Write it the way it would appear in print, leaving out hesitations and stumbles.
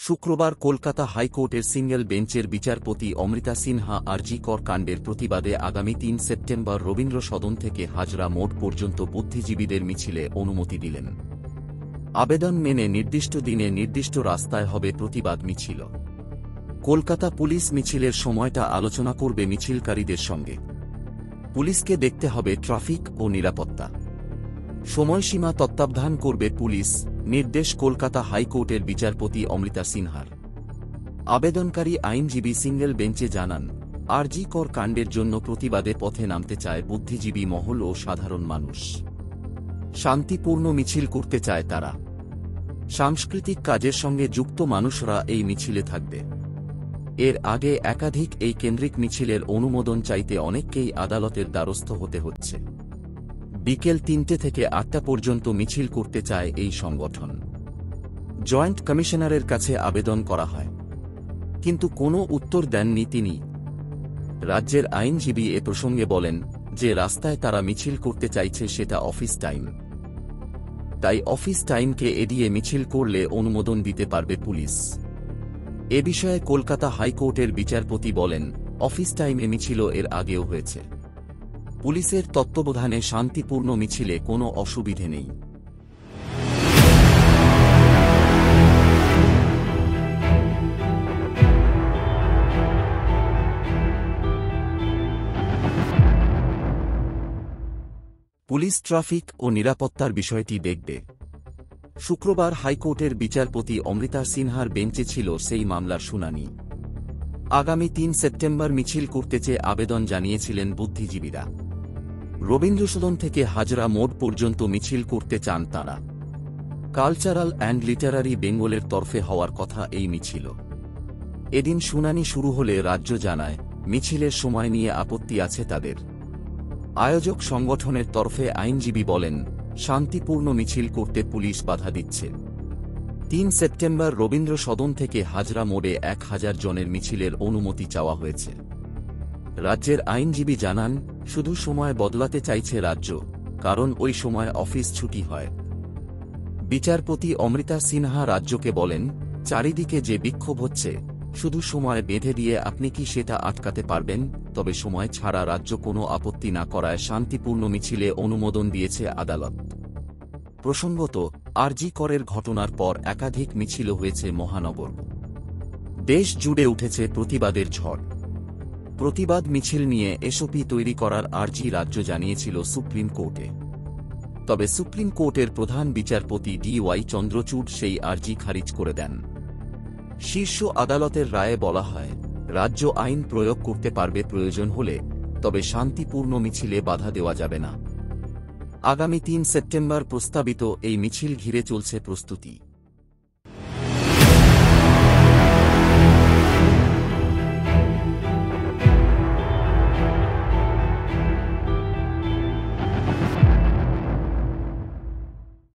শুক্রবার কলকাতা হাইকোর্টের সিঙ্গেল বেঞ্চের বিচারপতি অমৃতা সিনহা আরজি কর কাণ্ডের প্রতিবাদে আগামী ৩ সেপ্টেম্বর রবীন্দ্র সদন থেকে হাজরা মোড় পর্যন্ত বুদ্ধিজীবীদের মিছিলে অনুমতি দিলেন। আবেদন মেনে নির্দিষ্ট দিনে নির্দিষ্ট রাস্তায় হবে প্রতিবাদ মিছিল। কলকাতা পুলিশ মিছিলের সময়টা আলোচনা করবে মিছিলকারীদের সঙ্গে। পুলিশকে দেখতে হবে ট্রাফিক ও নিরাপত্তা। সময়সীমা তত্ত্বাবধান করবে পুলিশ, নির্দেশ কলকাতা হাইকোর্টের বিচারপতি অমৃতা সিনহার। আবেদনকারী আইনজীবী সিঙ্গেল বেঞ্চে জানান, আরজি কর কাণ্ডের জন্য প্রতিবাদে পথে নামতে চায় বুদ্ধিজীবী মহল ও সাধারণ মানুষ। শান্তিপূর্ণ মিছিল করতে চায় তারা। সাংস্কৃতিক কাজের সঙ্গে যুক্ত মানুষরা এই মিছিলে থাকবে। এর আগে একাধিক এই কেন্দ্রিক মিছিলের অনুমোদন চাইতে অনেককেই আদালতের দ্বারস্থ হতে হচ্ছে। বিকেল ৩টে থেকে ৮টা পর্যন্ত মিছিল করতে চায় এই সংগঠন। জয়েন্ট কমিশনারের কাছে আবেদন করা হয়, কিন্তু কোনো উত্তর দেননি তিনি। রাজ্যের আইনজীবী এ প্রসঙ্গে বলেন যে রাস্তায় তারা মিছিল করতে চাইছে সেটা অফিস টাইম, তাই অফিস টাইমকে এড়িয়ে মিছিল করলে অনুমোদন দিতে পারবে পুলিশ। এ বিষয়ে কলকাতা হাইকোর্টের বিচারপতি বলেন, অফিস টাইমে মিছিল এর আগেও হয়েছে। পুলিশের তত্ত্বাবধানে শান্তিপূর্ণ মিছিলে কোনো অসুবিধে নেই। পুলিশ ট্রাফিক ও নিরাপত্তার বিষয়টি দেখবে। শুক্রবার হাইকোর্টের বিচারপতি অমৃতা সিনহার বেঞ্চে ছিল সেই মামলার শুনানি। আগামী ৩ সেপ্টেম্বর মিছিল করতে চেয়ে আবেদন জানিয়েছিলেন বুদ্ধিজীবীরা। রবীন্দ্রসদন থেকে হাজরা মোড় পর্যন্ত মিছিল করতে চান তাঁরা। কালচারাল অ্যান্ড লিটারারি বেঙ্গলের তরফে হওয়ার কথা এই মিছিল। এদিন শুনানি শুরু হলে রাজ্য জানায়, মিছিলের সময় নিয়ে আপত্তি আছে তাদের। আয়োজক সংগঠনের তরফে আইনজীবী বলেন, শান্তিপূর্ণ মিছিল করতে পুলিশ বাধা দিচ্ছে। ৩ সেপ্টেম্বর রবীন্দ্র সদন থেকে হাজরা মোড়ে ১,০০০ জনের মিছিলের অনুমতি চাওয়া হয়েছে। রাজ্যের আইনজীবী জানান, শুধু সময় বদলাতে চাইছে রাজ্য, কারণ ওই সময় অফিস ছুটি হয়। বিচারপতি অমৃতা সিনহা রাজ্যকে বলেন, চারিদিকে যে বিক্ষোভ হচ্ছে, শুধু সময় বেঁধে দিয়ে আপনি কি সেটা আটকাতে পারবেন? তবে সময় ছাড়া রাজ্য কোনো আপত্তি না করায় শান্তিপূর্ণ মিছিলে অনুমোদন দিয়েছে আদালত। প্রসঙ্গত, আরজি করের ঘটনার পর একাধিক মিছিল হয়েছে মহানগর। দেশ জুড়ে উঠেছে প্রতিবাদের ঝড়। প্রতিবাদ মিছিল নিয়ে এসওপি তৈরি করার আর্জি রাজ্য জানিয়েছিল সুপ্রিম কোর্টে। তবে সুপ্রিম কোর্টের প্রধান বিচারপতি DY চন্দ্রচূড় সেই আর্জি খারিজ করে দেন। শীর্ষ আদালতের রায়ে বলা হয়, রাজ্য আইন প্রয়োগ করতে পারবে প্রয়োজন হলে, তবে শান্তিপূর্ণ মিছিলে বাধা দেওয়া যাবে না। আগামী ৩ সেপ্টেম্বর প্রস্তাবিত এই মিছিল ঘিরে চলছে প্রস্তুতি।